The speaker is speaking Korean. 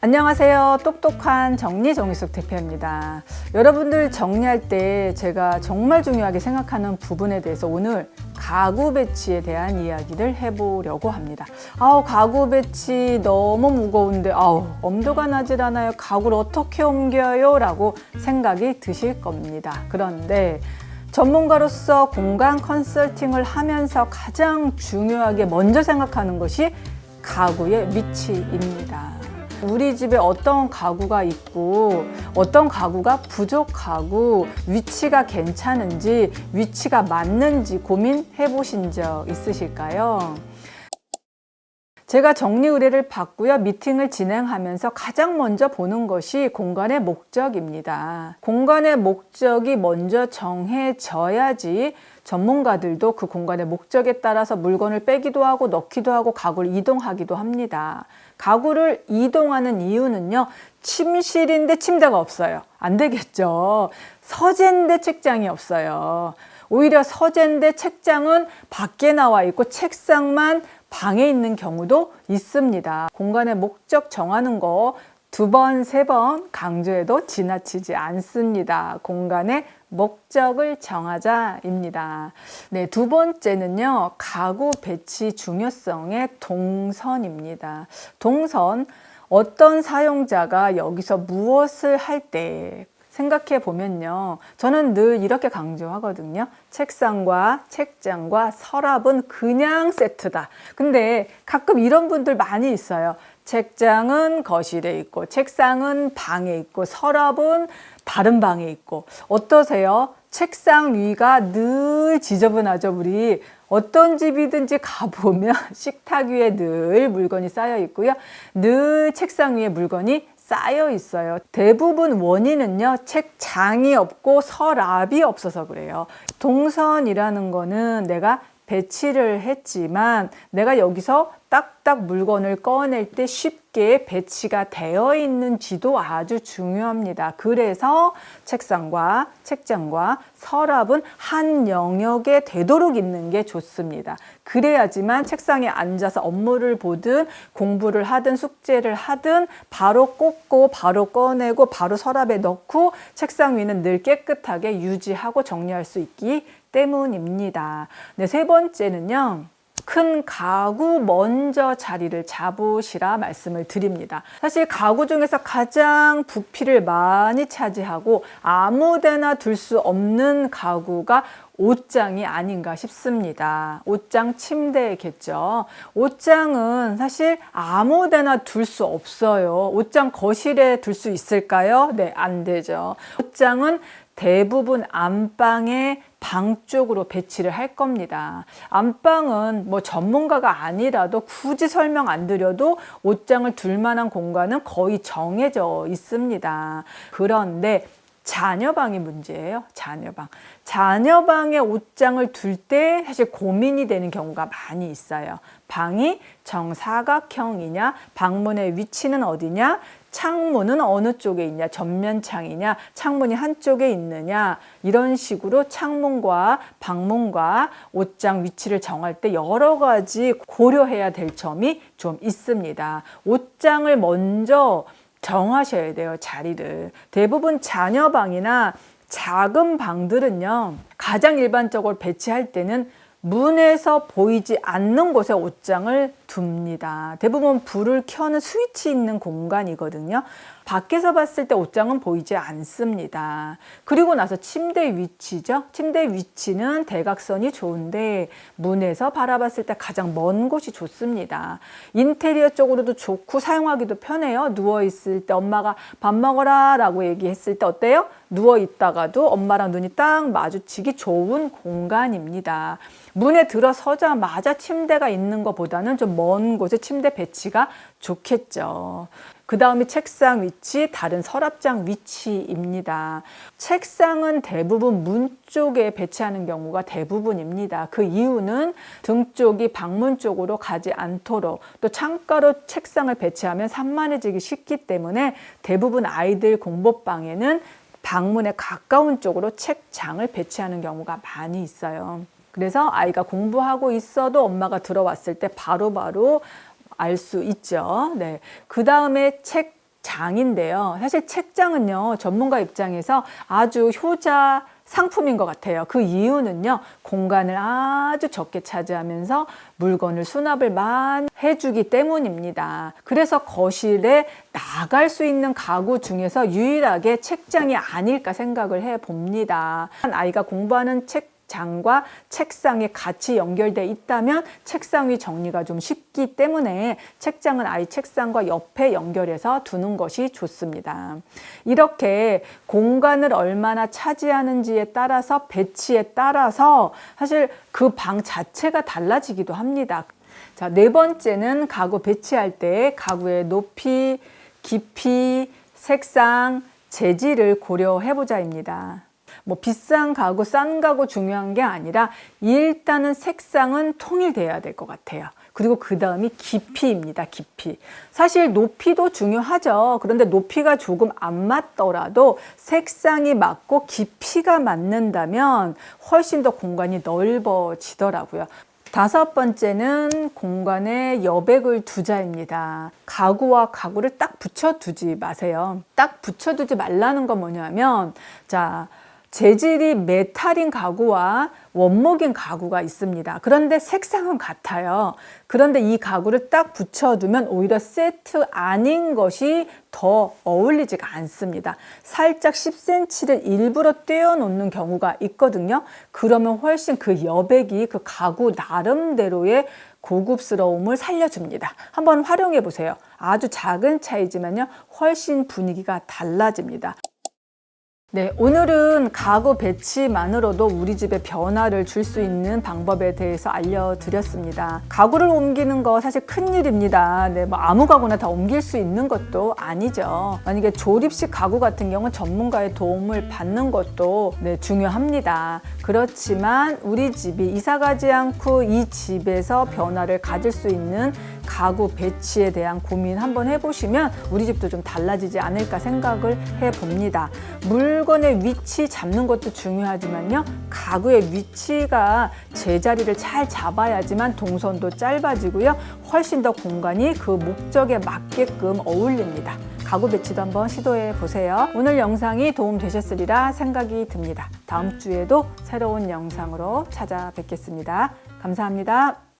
안녕하세요. 똑똑한 정리정리숙 대표입니다. 여러분들 정리할 때 제가 정말 중요하게 생각하는 부분에 대해서 오늘 가구 배치에 대한 이야기를 해보려고 합니다. 가구 배치 너무 무거운데 엄두가 나질 않아요. 가구를 어떻게 옮겨요? 라고 생각이 드실 겁니다. 그런데 전문가로서 공간 컨설팅을 하면서 가장 중요하게 먼저 생각하는 것이 가구의 위치입니다. 우리 집에 어떤 가구가 있고 어떤 가구가 부족하고 위치가 괜찮은지 위치가 맞는지 고민해 보신 적 있으실까요? 제가 정리 의뢰를 받고요. 미팅을 진행하면서 가장 먼저 보는 것이 공간의 목적입니다. 공간의 목적이 먼저 정해져야지 전문가들도 그 공간의 목적에 따라서 물건을 빼기도 하고 넣기도 하고 가구를 이동하기도 합니다. 가구를 이동하는 이유는요. 침실인데 침대가 없어요. 안 되겠죠. 서재인데 책장이 없어요. 오히려 서재인데 책장은 밖에 나와 있고 책상만 방에 있는 경우도 있습니다. 공간의 목적 정하는 거 2번, 3번 강조해도 지나치지 않습니다. 공간의 목적을 정하자입니다. 네, 2번째는요. 가구 배치 중요성의 동선입니다. 동선, 어떤 사용자가 여기서 무엇을 할 때 생각해 보면요. 저는 늘 이렇게 강조하거든요. 책상과 책장과 서랍은 그냥 세트다. 근데 가끔 이런 분들 많이 있어요. 책장은 거실에 있고 책상은 방에 있고 서랍은 다른 방에 있고. 어떠세요? 책상 위가 늘 지저분하죠. 우리 어떤 집이든지 가보면 식탁 위에 늘 물건이 쌓여 있고요. 늘 책상 위에 물건이 쌓여 있어요. 대부분 원인은요, 책장이 없고 서랍이 없어서 그래요. 동선이라는 거는 내가 배치를 했지만 내가 여기서 딱딱 물건을 꺼낼 때 쉽게 배치가 되어 있는지도 아주 중요합니다. 그래서 책상과 책장과 서랍은 한 영역에 되도록 있는 게 좋습니다. 그래야지만 책상에 앉아서 업무를 보든 공부를 하든 숙제를 하든 바로 꽂고 바로 꺼내고 바로 서랍에 넣고 책상 위는 늘 깨끗하게 유지하고 정리할 수 있기 때문입니다. 네, 3번째는요. 큰 가구 먼저 자리를 잡으시라 말씀을 드립니다. 사실 가구 중에서 가장 부피를 많이 차지하고 아무데나 둘 수 없는 가구가 옷장이 아닌가 싶습니다. 옷장 침대겠죠. 옷장은 사실 아무데나 둘 수 없어요. 옷장 거실에 둘 수 있을까요? 네, 안 되죠. 옷장은 대부분 안방에 방 쪽으로 배치를 할 겁니다. 안방은 뭐 전문가가 아니라도 굳이 설명 안 드려도 옷장을 둘 만한 공간은 거의 정해져 있습니다. 그런데 자녀방이 문제예요. 자녀방에 옷장을 둘 때 사실 고민이 되는 경우가 많이 있어요. 방이 정사각형이냐, 방문의 위치는 어디냐, 창문은 어느 쪽에 있냐, 전면창이냐, 창문이 한쪽에 있느냐, 이런 식으로 창문과 방문과 옷장 위치를 정할 때 여러 가지 고려해야 될 점이 좀 있습니다. 옷장을 먼저 정하셔야 돼요, 자리를. 대부분 자녀방이나 작은 방들은요, 가장 일반적으로 배치할 때는 문에서 보이지 않는 곳에 옷장을 둡니다. 대부분 불을 켜는 스위치 있는 공간이거든요. 밖에서 봤을 때 옷장은 보이지 않습니다. 그리고 나서 침대 위치죠. 침대 위치는 대각선이 좋은데 문에서 바라봤을 때 가장 먼 곳이 좋습니다. 인테리어 쪽으로도 좋고 사용하기도 편해요. 누워있을 때 엄마가 밥 먹어라 라고 얘기했을 때 어때요? 누워있다가도 엄마랑 눈이 딱 마주치기 좋은 공간입니다. 문에 들어서자마자 침대가 있는 것보다는 좀 먼 곳에 침대 배치가 좋겠죠. 그 다음에 책상 위치, 다른 서랍장 위치입니다. 책상은 대부분 문 쪽에 배치하는 경우가 대부분입니다. 그 이유는 등 쪽이 방문 쪽으로 가지 않도록, 또 창가로 책상을 배치하면 산만해지기 쉽기 때문에 대부분 아이들 공부방에는 방문에 가까운 쪽으로 책장을 배치하는 경우가 많이 있어요. 그래서 아이가 공부하고 있어도 엄마가 들어왔을 때 바로바로 알 수 있죠. 네. 그 다음에 책 책장인데요. 사실 책장은요, 전문가 입장에서 아주 효자 상품인 것 같아요. 그 이유는요, 공간을 아주 적게 차지하면서 물건을 수납을 많이 해주기 때문입니다. 그래서 거실에 나갈 수 있는 가구 중에서 유일하게 책장이 아닐까 생각을 해 봅니다. 아이가 공부하는 책장과 책상이 같이 연결돼 있다면 책상 위 정리가 좀 쉽기 때문에 책장은 아이 책상과 옆에 연결해서 두는 것이 좋습니다. 이렇게 공간을 얼마나 차지하는지에 따라서 배치에 따라서 사실 그 방 자체가 달라지기도 합니다. 자, 네 번째는 가구 배치할 때 가구의 높이, 깊이, 색상, 재질을 고려해 보자입니다. 뭐 비싼 가구, 싼 가구 중요한 게 아니라 일단은 색상은 통일돼야 될 것 같아요. 그리고 그 다음이 깊이입니다. 깊이. 사실 높이도 중요하죠. 그런데 높이가 조금 안 맞더라도 색상이 맞고 깊이가 맞는다면 훨씬 더 공간이 넓어지더라고요. 다섯 번째는 공간에 여백을 두자입니다. 가구와 가구를 딱 붙여두지 마세요. 딱 붙여두지 말라는 건 뭐냐면, 자, 재질이 메탈인 가구와 원목인 가구가 있습니다. 그런데 색상은 같아요. 그런데 이 가구를 딱 붙여두면 오히려 세트 아닌 것이 더 어울리지가 않습니다. 살짝 10cm를 일부러 떼어놓는 경우가 있거든요. 그러면 훨씬 그 여백이 그 가구 나름대로의 고급스러움을 살려줍니다. 한번 활용해 보세요. 아주 작은 차이지만요, 훨씬 분위기가 달라집니다. 네, 오늘은 가구 배치만으로도 우리 집에 변화를 줄 수 있는 방법에 대해서 알려드렸습니다. 가구를 옮기는 거 사실 큰일입니다. 네, 뭐 아무 가구나 다 옮길 수 있는 것도 아니죠. 만약에 조립식 가구 같은 경우는 전문가의 도움을 받는 것도 중요합니다. 그렇지만 우리 집이 이사 가지 않고 이 집에서 변화를 가질 수 있는 가구 배치에 대한 고민 한번 해보시면 우리 집도 좀 달라지지 않을까 생각을 해봅니다. 물건의 위치 잡는 것도 중요하지만요, 가구의 위치가 제자리를 잘 잡아야지만 동선도 짧아지고요, 훨씬 더 공간이 그 목적에 맞게끔 어울립니다. 가구 배치도 한번 시도해 보세요. 오늘 영상이 도움되셨으리라 생각이 듭니다. 다음 주에도 새로운 영상으로 찾아뵙겠습니다. 감사합니다.